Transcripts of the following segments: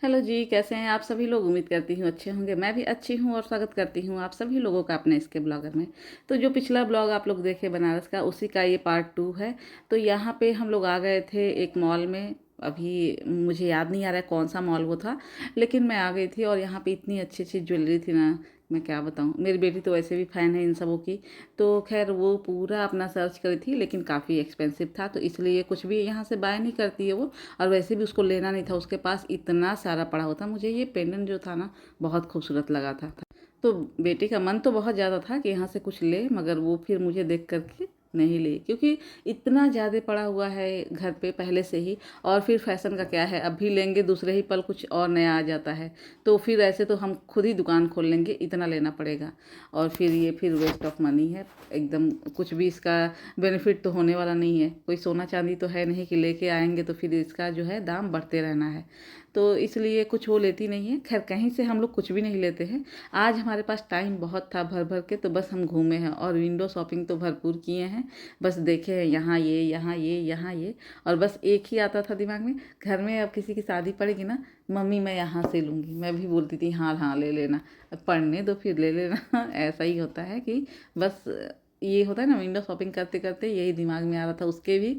Hello जी, कैसे हैं आप सभी लोग? उम्मीद करती हूँ अच्छे होंगे। मैं भी अच्छी हूँ और स्वागत करती हूँ आप सभी लोगों का अपने इसके ब्लॉगर में। तो जो पिछला ब्लॉग आप लोग देखे बनारस का, उसी का ये पार्ट 2 है। तो यहाँ पे हम लोग आ गए थे एक मॉल में। अभी मुझे याद नहीं आ रहा है कौन-सा मॉल वो था, लेकिन मैं आ गई थी और यहाँ पे इतनी अच्छी-अच्छी ज्वेलरी थी ना, मैं क्या बताऊँ। मेरी बेटी तो वैसे भी फ़ैन है इन सबों की। तो ख़ैर वो पूरा अपना सर्च करी थी, लेकिन काफ़ी एक्सपेंसिव था, तो इसलिए कुछ भी यहाँ से बाय नहीं करती है वो। और वैसे भी उसको लेना नहीं था, उसके पास इतना सारा पड़ा हुआ था। मुझे ये पेंडेंट जो था ना, बहुत खूबसूरत लगा था। तो बेटी का मन तो बहुत ज़्यादा था कि यहाँ से कुछ ले, मगर वो फिर मुझे देख कर के नहीं ली, क्योंकि इतना ज़्यादा पड़ा हुआ है घर पे पहले से ही। और फिर फैशन का क्या है, अभी लेंगे दूसरे ही पल कुछ और नया आ जाता है। तो फिर ऐसे तो हम खुद ही दुकान खोल लेंगे, इतना लेना पड़ेगा। और फिर ये फिर वेस्ट ऑफ मनी है एकदम। कुछ भी इसका बेनिफिट तो होने वाला नहीं है। कोई सोना चांदी तो है नहीं कि लेके आएंगे तो फिर इसका जो है दाम बढ़ते रहना है। तो इसलिए कुछ वो लेती नहीं है। खैर, कहीं से हम लोग कुछ भी नहीं लेते हैं। आज हमारे पास टाइम बहुत था भर भर के, तो बस हम घूमे हैं और विंडो शॉपिंग तो भरपूर किए हैं। बस देखे हैं यहाँ ये, यहाँ ये, यहाँ ये। और बस एक ही आता था दिमाग में, घर में अब किसी की शादी पड़ेगी ना, मम्मी मैं यहाँ से लूँगी। मैं भी बोलती थी हाँ हाँ ले लेना, अब पढ़ने दो फिर ले लेना। ऐसा ही होता है कि बस ये होता है ना, विंडो शॉपिंग करते करते यही दिमाग में आ रहा था उसके भी,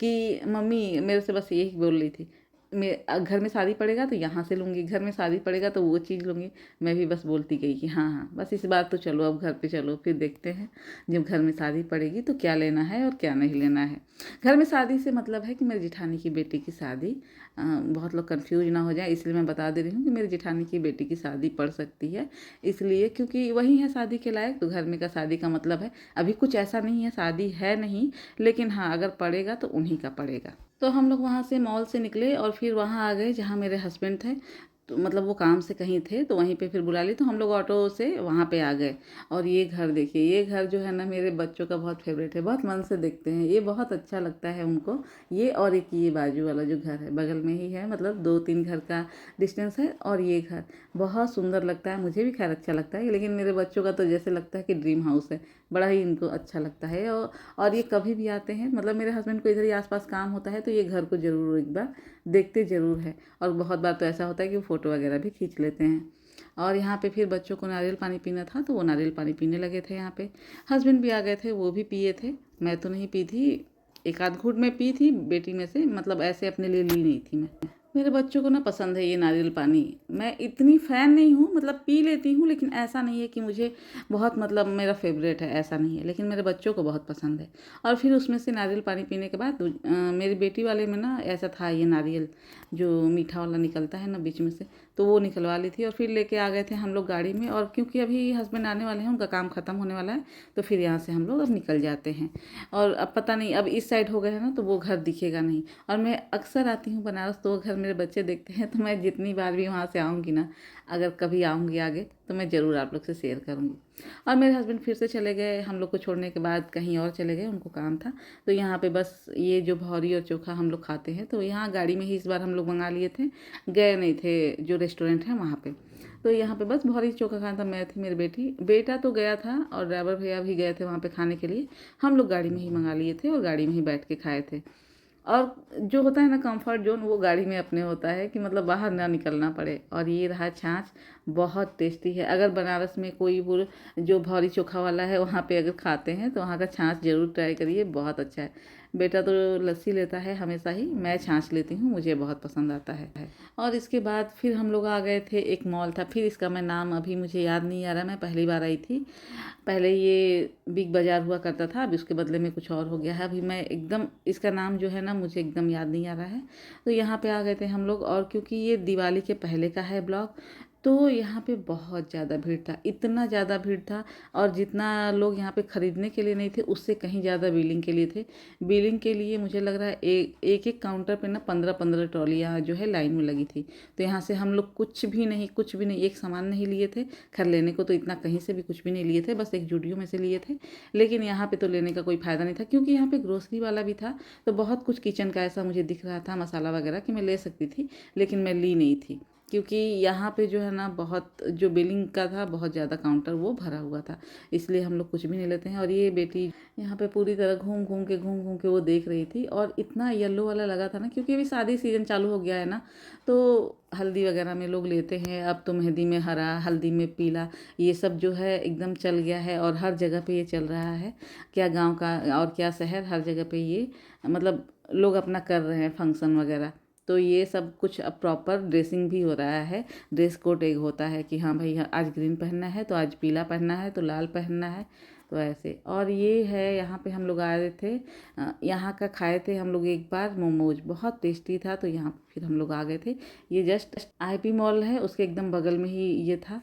कि मम्मी मेरे से बस यही बोल रही थी, मैं घर में शादी पड़ेगा तो यहाँ से लूँगी, घर में शादी पड़ेगा तो वो चीज़ लूँगी। मैं भी बस बोलती गई कि हाँ हाँ बस इस बार तो चलो, अब घर पे चलो, फिर देखते हैं जब घर में शादी पड़ेगी तो क्या लेना है और क्या नहीं लेना है। घर में शादी से मतलब है कि मेरी जेठानी की बेटी की शादी। बहुत लोग कंफ्यूज ना हो जाए, इसलिए मैं बता दे रही हूँ कि मेरी जेठानी की बेटी की शादी पड़ सकती है। इसलिए क्योंकि वही है शादी के लायक, तो घर में का शादी का मतलब है। अभी कुछ ऐसा नहीं है, शादी है नहीं, लेकिन हाँ अगर पड़ेगा तो उन्हीं का पड़ेगा। तो हम लोग वहाँ से मॉल से निकले और फिर वहाँ आ गए जहाँ मेरे हस्बैंड थे। तो मतलब वो काम से कहीं थे, तो वहीं पे फिर बुला ली, तो हम लोग ऑटो से वहाँ पे आ गए। और ये घर देखिए, ये घर जो है ना मेरे बच्चों का बहुत फेवरेट है, बहुत मन से देखते हैं, ये बहुत अच्छा लगता है उनको। ये और एक ये बाजू वाला जो घर है बगल में ही है, मतलब 2-3 घर का डिस्टेंस है। और ये घर बहुत सुंदर लगता है, मुझे भी खैर अच्छा लगता है, लेकिन मेरे बच्चों का तो जैसे लगता है कि ड्रीम हाउस है। बड़ा ही इनको अच्छा लगता है। और ये कभी भी आते हैं, मतलब मेरे हस्बैंड को इधर ही आसपास काम होता है, तो ये घर को ज़रूर एक बार देखते ज़रूर है। और बहुत बार तो ऐसा होता है कि वो फ़ोटो वगैरह भी खींच लेते हैं। और यहाँ पे फिर बच्चों को नारियल पानी पीना था, तो वो नारियल पानी पीने लगे थे यहाँ पे। हस्बैंड भी आ गए थे, वो भी पिए थे। मैं तो नहीं पी थी, एक आध घूंट में पी थी बेटी में से, मतलब ऐसे अपने लिए ली नहीं थी मैं। मेरे बच्चों को ना पसंद है ये नारियल पानी। मैं इतनी फ़ैन नहीं हूँ, मतलब पी लेती हूँ, लेकिन ऐसा नहीं है कि मुझे बहुत, मतलब मेरा फेवरेट है ऐसा नहीं है, लेकिन मेरे बच्चों को बहुत पसंद है। और फिर उसमें से नारियल पानी पीने के बाद मेरी बेटी वाले में ना ऐसा था, ये नारियल जो मीठा वाला निकलता है ना बीच में से, तो वो निकलवा ली थी और फिर लेके आ गए थे हम लोग गाड़ी में। और क्योंकि अभी हस्बैंड आने वाले हैं, उनका काम ख़त्म होने वाला है, तो फिर यहाँ से हम लोग अब निकल जाते हैं। और अब पता नहीं, अब इस साइड हो गए हैं ना, तो वो घर दिखेगा नहीं। और मैं अक्सर आती हूँ बनारस, तो वो घर मेरे बच्चे देखते हैं, तो मैं जितनी बार भी वहाँ से आऊँगी ना, अगर कभी आऊँगी आगे, तो मैं ज़रूर आप लोग से शेयर करूँगी। और मेरे हस्बैंड फिर से चले गए, हम लोग को छोड़ने के बाद कहीं और चले गए, उनको काम था। तो यहाँ पे बस ये जो भौरी और चोखा हम लोग खाते हैं, तो यहाँ गाड़ी में ही इस बार हम लोग मंगा लिए थे, गए नहीं थे जो रेस्टोरेंट है वहाँ पे। तो यहाँ पे बस भौरी चोखा खाना था, मैं थी, मेरी बेटी, बेटा तो गया था और ड्राइवर भैया भी गए थे वहाँ पे खाने के लिए। हम लोग गाड़ी में ही मंगा लिए थे और गाड़ी में ही बैठ के खाए थे। और जो होता है ना कंफर्ट जोन, वो गाड़ी में अपने होता है कि मतलब बाहर ना निकलना पड़े। और ये रहा छाछ, बहुत टेस्टी है। अगर बनारस में कोई वो जो भौरी चोखा वाला है वहाँ पे अगर खाते हैं, तो वहाँ का छाछ ज़रूर ट्राई करिए, बहुत अच्छा है। बेटा तो लस्सी लेता है हमेशा ही, मैं छाछ लेती हूँ, मुझे बहुत पसंद आता है। और इसके बाद फिर हम लोग आ गए थे, एक मॉल था, फिर इसका मैं नाम अभी मुझे याद नहीं आ रहा, मैं पहली बार आई थी। पहले ये बिग बाज़ार हुआ करता था, अभी उसके बदले में कुछ और हो गया है। अभी मैं एकदम इसका नाम जो है ना, मुझे एकदम याद नहीं आ रहा है। तो यहाँ पे आ गए थे हम लोग, और क्योंकि ये दिवाली के पहले का है ब्लॉग, तो यहाँ पे बहुत ज़्यादा भीड़ था, इतना ज़्यादा भीड़ था। और जितना लोग यहाँ पे ख़रीदने के लिए नहीं थे, उससे कहीं ज़्यादा बिलिंग के लिए थे। बिलिंग के लिए मुझे लग रहा है एक एक काउंटर पे ना 15-15 ट्रॉलियाँ जो है लाइन में लगी थी। तो यहाँ से हम लोग कुछ भी नहीं, एक सामान नहीं लिए थे। खैर लेने को तो इतना कहीं से भी कुछ भी नहीं लिए थे, बस एक जूडियो में से लिए थे। लेकिन यहाँ पे तो लेने का कोई फ़ायदा नहीं था, क्योंकि यहाँ पे ग्रोसरी वाला भी था। तो बहुत कुछ किचन का ऐसा मुझे दिख रहा था, मसाला वगैरह, कि मैं ले सकती थी, लेकिन मैं ली नहीं थी। क्योंकि यहाँ पे जो है ना, बहुत जो बिलिंग का था, बहुत ज़्यादा काउंटर वो भरा हुआ था, इसलिए हम लोग कुछ भी नहीं लेते हैं। और ये बेटी यहाँ पे पूरी तरह घूम घूम के वो देख रही थी। और इतना येलो वाला लगा था ना, क्योंकि अभी शादी सीजन चालू हो गया है ना, तो हल्दी वगैरह में लोग लेते हैं, अब तो मेहंदी में हरा, हल्दी में पीला, ये सब जो है एकदम चल गया है और हर जगह पे ये चल रहा है। क्या गांव का और क्या शहर, हर जगह पे ये मतलब लोग अपना कर रहे हैं फंक्शन वगैरह। तो ये सब कुछ अब प्रॉपर ड्रेसिंग भी हो रहा है। ड्रेस कोड एक होता है कि हाँ भाई आज ग्रीन पहनना है तो आज पीला पहनना है तो लाल पहनना है, तो ऐसे। और ये है यहाँ पे हम लोग आए थे, यहाँ का खाए थे हम लोग एक बार मोमोज, बहुत टेस्टी था, तो यहाँ फिर हम लोग आ गए थे। ये जस्ट आईपी मॉल है, उसके एकदम बगल में ही ये था।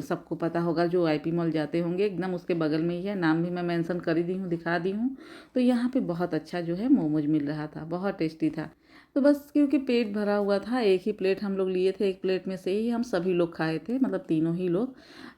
सबको पता होगा जो आईपी मॉल जाते होंगे, एकदम उसके बगल में ही है। नाम भी मैं मेंशन कर ही दी हूँ, दिखा दी हूँ। तो यहाँ पे बहुत अच्छा जो है मोमोज मिल रहा था, बहुत टेस्टी था। तो बस क्योंकि पेट भरा हुआ था, एक ही प्लेट हम लोग लिए थे, एक प्लेट में से ही हम सभी लोग खाए थे, मतलब तीनों ही लोग।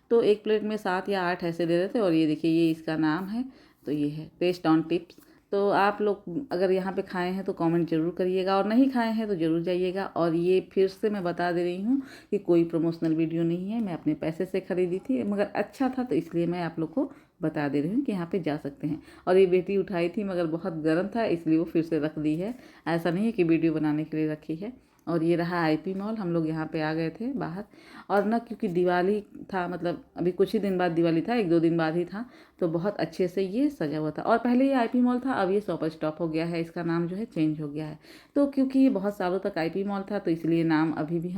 तो एक प्लेट में 7 या 8 ऐसे दे रहे थे। और ये देखिए, ये इसका नाम है, तो ये है टेस्ट ऑन टिप्स। तो आप लोग अगर यहाँ पे खाए हैं तो कमेंट ज़रूर करिएगा, और नहीं खाए हैं तो ज़रूर जाइएगा। और ये फिर से मैं बता दे रही हूँ कि कोई प्रमोशनल वीडियो नहीं है, मैं अपने पैसे से ख़रीदी थी, मगर अच्छा था तो इसलिए मैं आप लोग को बता दे रही हूँ कि यहाँ पे जा सकते हैं। और ये बेटी उठाई थी मगर बहुत गर्म था, इसलिए वो फिर से रख दी है, ऐसा नहीं है कि वीडियो बनाने के लिए रखी है। और ये रहा आईपी मॉल, हम लोग यहाँ पे आ गए थे बाहर। और ना क्योंकि दिवाली था, मतलब अभी कुछ ही दिन बाद दिवाली था, 1-2 दिन बाद ही था, तो बहुत अच्छे से ये सजा हुआ था। और पहले ये आईपी मॉल था, अब ये शॉपर स्टॉप हो गया है, इसका नाम जो है चेंज हो गया है। तो क्योंकि ये बहुत सालों तक आईपी मॉल था, तो इसलिए नाम अभी भी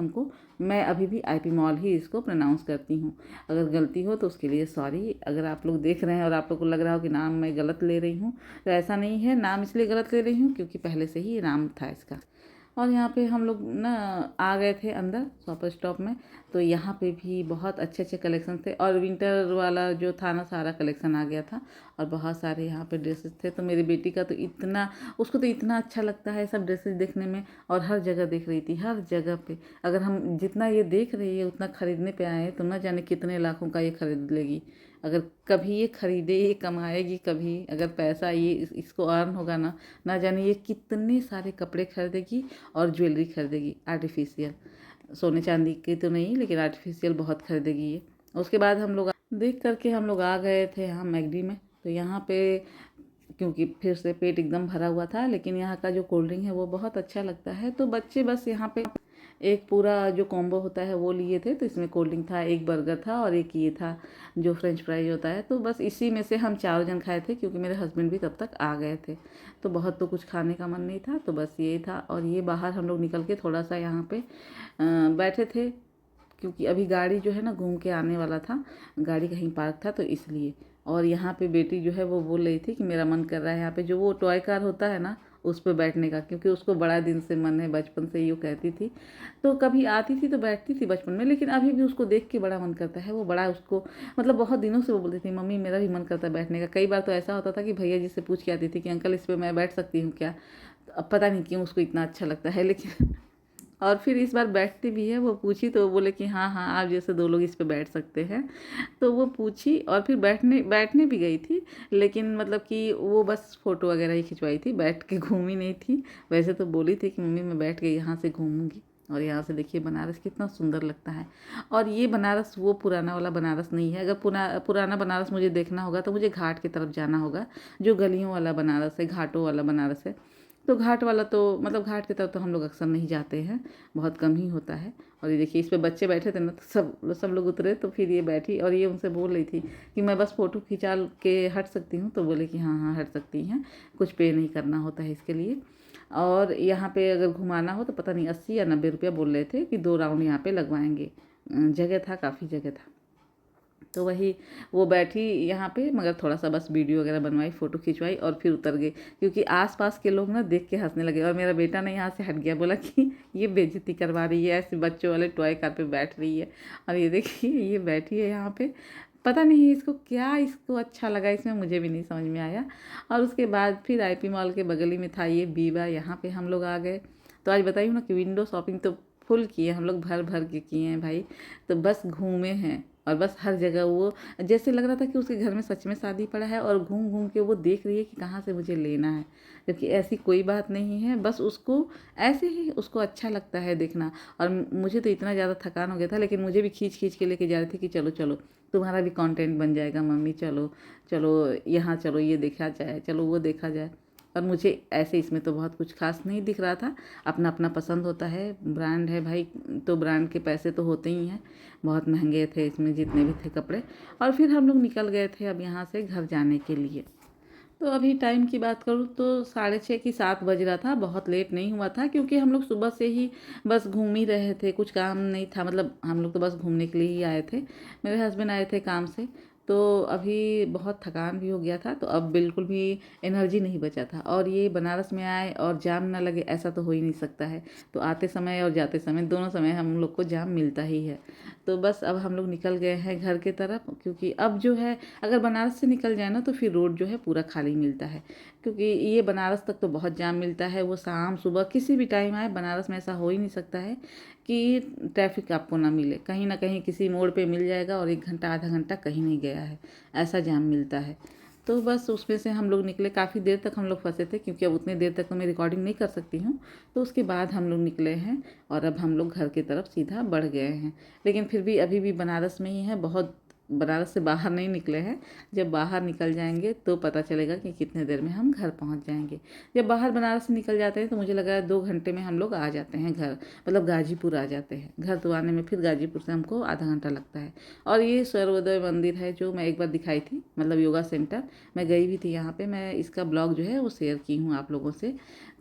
मैं अभी भी आईपी मॉल ही इसको प्रोनाउंस करती हूँ। अगर गलती हो तो उसके लिए सॉरी। अगर आप लोग देख रहे हैं और आप लोग को लग रहा हो कि नाम मैं गलत ले रही हूँ, तो ऐसा नहीं है, नाम इसलिए गलत ले रही हूँ क्योंकि पहले से ही ये नाम था इसका। और यहाँ पे हम लोग ना आ गए थे अंदर शॉपर स्टॉप में, तो यहाँ पे भी बहुत अच्छे अच्छे कलेक्शन थे। और विंटर वाला जो था ना, सारा कलेक्शन आ गया था, और बहुत सारे यहाँ पे ड्रेसेस थे। तो मेरी बेटी का तो इतना, उसको तो इतना अच्छा लगता है सब ड्रेसेस देखने में, और हर जगह देख रही थी, हर जगह पे। अगर हम जितना ये देख रही है उतना खरीदने पे आए हैं, तो ना जाने कितने लाखों का ये खरीद लेगी। अगर कभी ये खरीदे, ये कमाएगी कभी, अगर पैसा ये इसको अर्न होगा ना, ना जाने ये कितने सारे कपड़े खरीदेगी और ज्वेलरी खरीदेगी आर्टिफिशियल। सोने चांदी की तो नहीं, लेकिन आर्टिफिशियल बहुत खरीदेगी ये। उसके बाद हम लोग देख करके हम लोग आ गए थे यहाँ मैगडी में। तो यहाँ पे क्योंकि फिर से पेट एकदम भरा हुआ था, लेकिन यहाँ का जो कोल्ड ड्रिंक है वो बहुत अच्छा लगता है। तो बच्चे बस यहाँ पे एक पूरा जो कॉम्बो होता है वो लिए थे। तो इसमें कोल्ड ड्रिंक था, एक बर्गर था, और एक ये था जो फ्रेंच फ्राइज होता है। तो बस इसी में से हम 4 जन खाए थे, क्योंकि मेरे हस्बैंड भी तब तक आ गए थे। तो बहुत तो कुछ खाने का मन नहीं था, तो बस ये था। और ये बाहर हम लोग निकल के थोड़ा सा यहाँ पे बैठे थे, क्योंकि अभी गाड़ी जो है ना घूम के आने वाला था, गाड़ी कहीं पार्क था, तो इसलिए। और यहाँ पे बेटी जो है वो बोल रही थी कि मेरा मन कर रहा है यहाँ पे जो वो टॉय कार होता है ना, उस पे बैठने का, क्योंकि उसको बड़ा दिन से मन है, बचपन से यूँ कहती थी। तो कभी आती थी तो बैठती थी बचपन में, लेकिन अभी भी उसको देख के बड़ा मन करता है। वो बड़ा उसको, मतलब बहुत दिनों से वो बोलती थी मम्मी मेरा भी मन करता है बैठने का। कई बार तो ऐसा होता था कि भैया जी से पूछ के आती थी कि अंकल इस पर मैं बैठ सकती हूँ क्या। तो अब पता नहीं क्यों उसको इतना अच्छा लगता है, लेकिन और फिर इस बार बैठती भी है। वो पूछी तो वो बोले कि हाँ हाँ आप जैसे 2 लोग इस पे बैठ सकते हैं। तो वो पूछी और फिर बैठने भी गई थी, लेकिन मतलब कि वो बस फ़ोटो वगैरह ही खिंचवाई थी, बैठ के घूमी नहीं थी। वैसे तो बोली थी कि मम्मी मैं बैठ के यहाँ से घूमूंगी। और यहाँ से देखिए बनारस कितना सुंदर लगता है। और ये बनारस वो पुराना वाला बनारस नहीं है। अगर पुराना बनारस मुझे देखना होगा तो मुझे घाट की तरफ जाना होगा, जो गलियों वाला बनारस है, घाटों वाला बनारस है। तो घाट वाला तो मतलब घाट की तरफ तो हम लोग अक्सर नहीं जाते हैं, बहुत कम ही होता है। और ये देखिए इस पे बच्चे बैठे थे ना, तो सब लोग उतरे, तो फिर ये बैठी और ये उनसे बोल रही थी कि मैं बस फ़ोटो खिंचा के हट सकती हूँ। तो बोले कि हाँ हाँ हट सकती हैं, कुछ पे नहीं करना होता है इसके लिए। और यहाँ पे अगर घुमाना हो तो पता नहीं 80 या 90 रुपया बोल रहे थे कि 2 राउंड यहाँ पे लगवाएंगे। जगह था, काफ़ी जगह था। तो वही वो बैठी यहाँ पे, मगर थोड़ा सा बस वीडियो वगैरह बनवाई, फ़ोटो खिंचवाई और फिर उतर गई, क्योंकि आसपास के लोग ना देख के हंसने लगे। और मेरा बेटा ना यहाँ से हट गया, बोला कि ये बेइज्जती करवा रही है, ऐसे बच्चों वाले टॉय कार पे बैठ रही है। और ये देखिए ये बैठी है यहाँ पे, पता नहीं इसको क्या इसको अच्छा लगा इसमें, मुझे भी नहीं समझ में आया। और उसके बाद फिर आईपी मॉल के बगल ही में था ये बीवा, यहाँ पे हम लोग आ गए। तो आज बताइए ना कि विंडो शॉपिंग तो फुल किए हम लोग, भर भर के किए हैं भाई। तो बस घूमे हैं, और बस हर जगह वो जैसे लग रहा था कि उसके घर में सच में शादी पड़ा है, और घूम घूम के वो देख रही है कि कहाँ से मुझे लेना है। जबकि ऐसी कोई बात नहीं है, बस उसको ऐसे ही उसको अच्छा लगता है देखना। और मुझे तो इतना ज़्यादा थकान हो गया था, लेकिन मुझे भी खींच खींच के लेके जा रही थी कि चलो चलो तुम्हारा भी कंटेंट बन जाएगा मम्मी, चलो चलो यहाँ चलो, ये देखा जाए, चलो वो देखा जाए। और मुझे ऐसे इसमें तो बहुत कुछ खास नहीं दिख रहा था। अपना अपना पसंद होता है, ब्रांड है भाई तो ब्रांड के पैसे तो होते ही हैं। बहुत महंगे थे इसमें जितने भी थे कपड़े। और फिर हम लोग निकल गए थे अब यहाँ से घर जाने के लिए। तो अभी टाइम की बात करूँ तो 6:30 की 7 बज रहा था, बहुत लेट नहीं हुआ था क्योंकि हम लोग सुबह से ही बस घूम ही रहे थे, कुछ काम नहीं था। मतलब हम लोग तो बस घूमने के लिए ही आए थे। मेरे हस्बैंड आए थे काम से, तो अभी बहुत थकान भी हो गया था, तो अब बिल्कुल भी एनर्जी नहीं बचा था। और ये बनारस में आए और जाम ना लगे ऐसा तो हो ही नहीं सकता है। तो आते समय और जाते समय दोनों समय हम लोग को जाम मिलता ही है। तो बस अब हम लोग निकल गए हैं घर की तरफ, क्योंकि अब जो है अगर बनारस से निकल जाए ना तो फिर रोड जो है पूरा खाली मिलता है। क्योंकि ये बनारस तक तो बहुत जाम मिलता है, वो शाम सुबह किसी भी टाइम आए, बनारस में ऐसा हो ही नहीं सकता है कि ट्रैफिक आपको ना मिले। कहीं ना कहीं किसी मोड़ पे मिल जाएगा और 1 घंटा आधा घंटा कहीं नहीं गया है, ऐसा जाम मिलता है। तो बस उसमें से हम लोग निकले, काफ़ी देर तक हम लोग फंसे थे क्योंकि अब उतनी देर तक तो मैं रिकॉर्डिंग नहीं कर सकती हूँ। तो उसके बाद हम लोग निकले हैं और अब हम लोग घर की तरफ सीधा बढ़ गए हैं। लेकिन फिर भी अभी भी बनारस में ही है, बहुत बनारस से बाहर नहीं निकले हैं। जब बाहर निकल जाएंगे तो पता चलेगा कि कितने देर में हम घर पहुंच जाएंगे। जब बाहर बनारस से निकल जाते हैं तो मुझे लगा 2 घंटे में हम लोग आ जाते हैं घर, मतलब गाजीपुर आ जाते हैं। घर तो आने में फिर गाजीपुर से हमको आधा घंटा लगता है। और ये सर्वोदय मंदिर है जो मैं एक बार दिखाई थी, मतलब योगा सेंटर, मैं गई भी थी यहाँ पे। मैं इसका ब्लॉग जो है वो शेयर की हूँ आप लोगों से,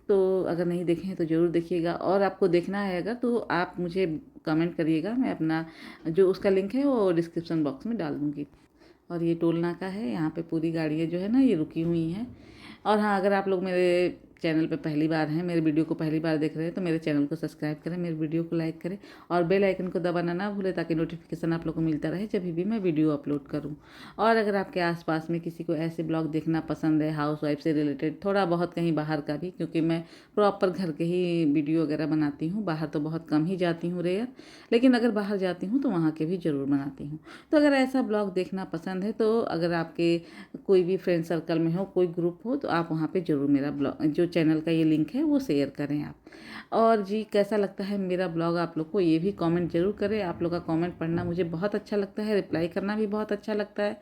तो अगर नहीं देखे हैं तो ज़रूर देखिएगा। और आपको देखना है अगर तो आप मुझे कमेंट करिएगा, मैं अपना जो उसका लिंक है वो डिस्क्रिप्शन बॉक्स में डाल दूँगी। और ये टोल नाका है, यहाँ पे पूरी गाड़ियाँ जो है ना ये रुकी हुई हैं। और हाँ, अगर आप लोग मेरे चैनल पे पहली बार हैं, मेरे वीडियो को पहली बार देख रहे हैं तो मेरे चैनल को सब्सक्राइब करें, मेरे वीडियो को लाइक करें और बेल आइकन को दबाना ना भूलें ताकि नोटिफिकेशन आप लोग को मिलता रहे जब भी मैं वीडियो अपलोड करूँ। और अगर आपके आसपास में किसी को ऐसे ब्लॉग देखना पसंद है हाउस वाइफ से रिलेटेड, थोड़ा बहुत कहीं बाहर का भी, क्योंकि मैं प्रॉपर घर के ही वीडियो वगैरह बनाती हूँ, बाहर तो बहुत कम ही जाती हूँ, रेयर। लेकिन अगर बाहर जाती हूँ तो वहाँ के भी ज़रूर बनाती हूँ। तो अगर ऐसा ब्लॉग देखना पसंद है तो अगर आपके कोई भी फ्रेंड सर्कल में हो, कोई ग्रुप हो, तो आप वहाँ पे ज़रूर मेरा ब्लॉग जो चैनल का ये लिंक है वो शेयर करें आप। और जी कैसा लगता है मेरा ब्लॉग आप लोग को, ये भी कमेंट ज़रूर करें। आप लोग का कमेंट पढ़ना मुझे बहुत अच्छा लगता है, रिप्लाई करना भी बहुत अच्छा लगता है।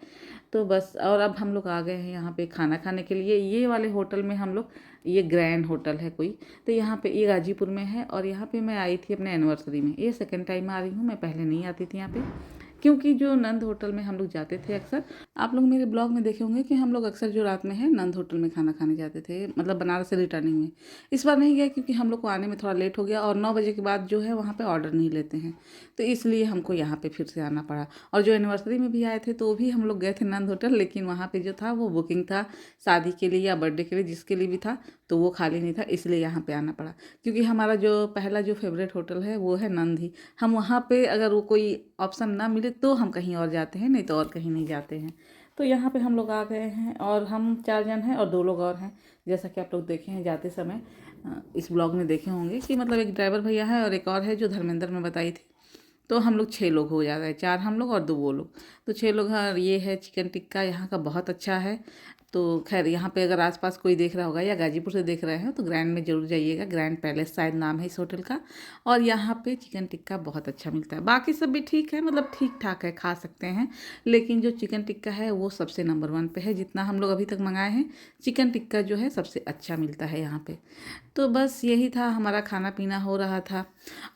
तो बस, और अब हम लोग आ गए हैं यहाँ पे खाना खाने के लिए। ये वाले होटल में हम लोग, ये ग्रैंड होटल है कोई, तो यहाँ पे ये गाजीपुर में है। और यहाँ पे मैं आई थी अपने एनिवर्सरी में, ये सेकेंड टाइम आ रही हूँ, मैं पहले नहीं आती थी यहाँ पे। क्योंकि जो नंद होटल में हम लोग जाते थे अक्सर, आप लोग मेरे ब्लॉग में देखे होंगे कि हम लोग अक्सर जो रात में है नंद होटल में खाना खाने जाते थे, मतलब बनारस से रिटर्निंग में। इस बार नहीं गए क्योंकि हम लोग को आने में थोड़ा लेट हो गया और 9 बजे के बाद जो है वहाँ पे ऑर्डर नहीं लेते हैं, तो इसलिए हमको यहाँ पे फिर से आना पड़ा। और जो एनिवर्सरी में भी आए थे तो भी हम लोग गए थे नंद होटल, लेकिन वहाँ पे जो था वो बुकिंग था, शादी के लिए या बर्थडे के लिए जिसके लिए भी था, तो वो खाली नहीं था, इसलिए यहाँ पे आना पड़ा। क्योंकि हमारा जो पहला जो फेवरेट होटल है वो है नंद ही। हम वहाँ पे अगर वो कोई ऑप्शन ना मिले तो हम कहीं और जाते हैं, नहीं तो और कहीं नहीं जाते हैं। तो यहाँ पे हम लोग आ गए हैं और हम 4 जन हैं और 2 लोग और हैं। जैसा कि आप लोग देखे हैं जाते समय, इस ब्लॉग में देखे होंगे कि मतलब एक ड्राइवर भैया है और एक और है जो धर्मेंद्र में बताई थी। तो हम लोग 6 लोग हो जाते हैं, 4 हम लोग और 2 वो लोग, तो 6 लोग हैं। और ये है चिकन टिक्का, यहाँ का बहुत अच्छा है। तो खैर यहाँ पे अगर आसपास कोई देख रहा होगा या गाजीपुर से देख रहे हैं तो ग्रैंड में ज़रूर जाइएगा, ग्रैंड पैलेस शायद नाम है इस होटल का। और यहाँ पे चिकन टिक्का बहुत अच्छा मिलता है, बाकी सब भी ठीक है, मतलब ठीक ठाक है, खा सकते हैं। लेकिन जो चिकन टिक्का है वो सबसे नंबर 1 पे है, जितना हम लोग अभी तक मंगाए हैं चिकन टिक्का जो है सबसे अच्छा मिलता है यहाँ पे। तो बस यही था, हमारा खाना पीना हो रहा था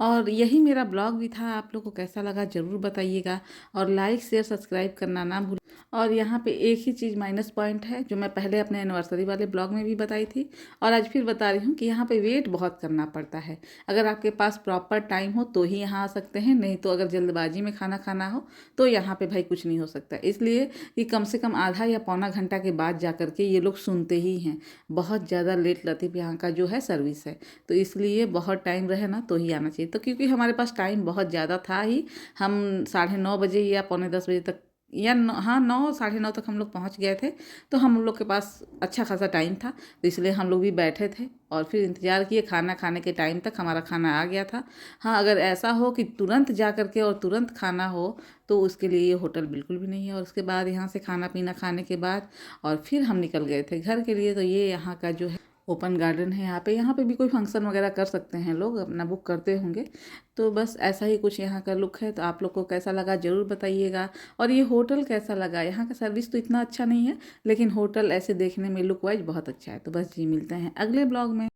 और यही मेरा ब्लॉग भी था। आप लोग को कैसा लगा ज़रूर बताइएगा और लाइक शेयर सब्सक्राइब करना ना भूलें। और यहाँ पे एक ही चीज़ माइनस पॉइंट है जो मैं पहले अपने एनिवर्सरी वाले ब्लॉग में भी बताई थी और आज फिर बता रही हूँ कि यहाँ पे वेट बहुत करना पड़ता है। अगर आपके पास प्रॉपर टाइम हो तो ही यहाँ आ सकते हैं, नहीं तो अगर जल्दबाजी में खाना खाना हो तो यहाँ पे भाई कुछ नहीं हो सकता। इसलिए कि कम से कम आधा या पौना घंटा के बाद जा कर के ये लोग सुनते ही हैं। बहुत ज़्यादा लेट लतीफ़ यहाँ का जो है सर्विस है, तो इसलिए बहुत टाइम रहे ना तो ही आना चाहिए। तो क्योंकि हमारे पास टाइम बहुत ज़्यादा था ही, हम 9:30 या पौने 10 बजे तक या हाँ 9 साढ़े 9 तक हम लोग पहुँच गए थे। तो हम लोग के पास अच्छा खासा टाइम था, तो इसलिए हम लोग भी बैठे थे और फिर इंतज़ार किए। खाना खाने के टाइम तक हमारा खाना आ गया था। हाँ, अगर ऐसा हो कि तुरंत जा कर के और तुरंत खाना हो तो उसके लिए ये होटल बिल्कुल भी नहीं है। और उसके बाद यहाँ से खाना पीना खाने के बाद और फिर हम निकल गए थे घर के लिए। तो ये यहाँ का जो है ओपन गार्डन है यहाँ पे भी कोई फंक्शन वगैरह कर सकते हैं लोग, अपना बुक करते होंगे। तो बस ऐसा ही कुछ यहाँ का लुक है। तो आप लोग को कैसा लगा ज़रूर बताइएगा। और ये होटल कैसा लगा, यहाँ का सर्विस तो इतना अच्छा नहीं है, लेकिन होटल ऐसे देखने में लुक वाइज बहुत अच्छा है। तो बस जी, मिलते हैं अगले ब्लॉग में।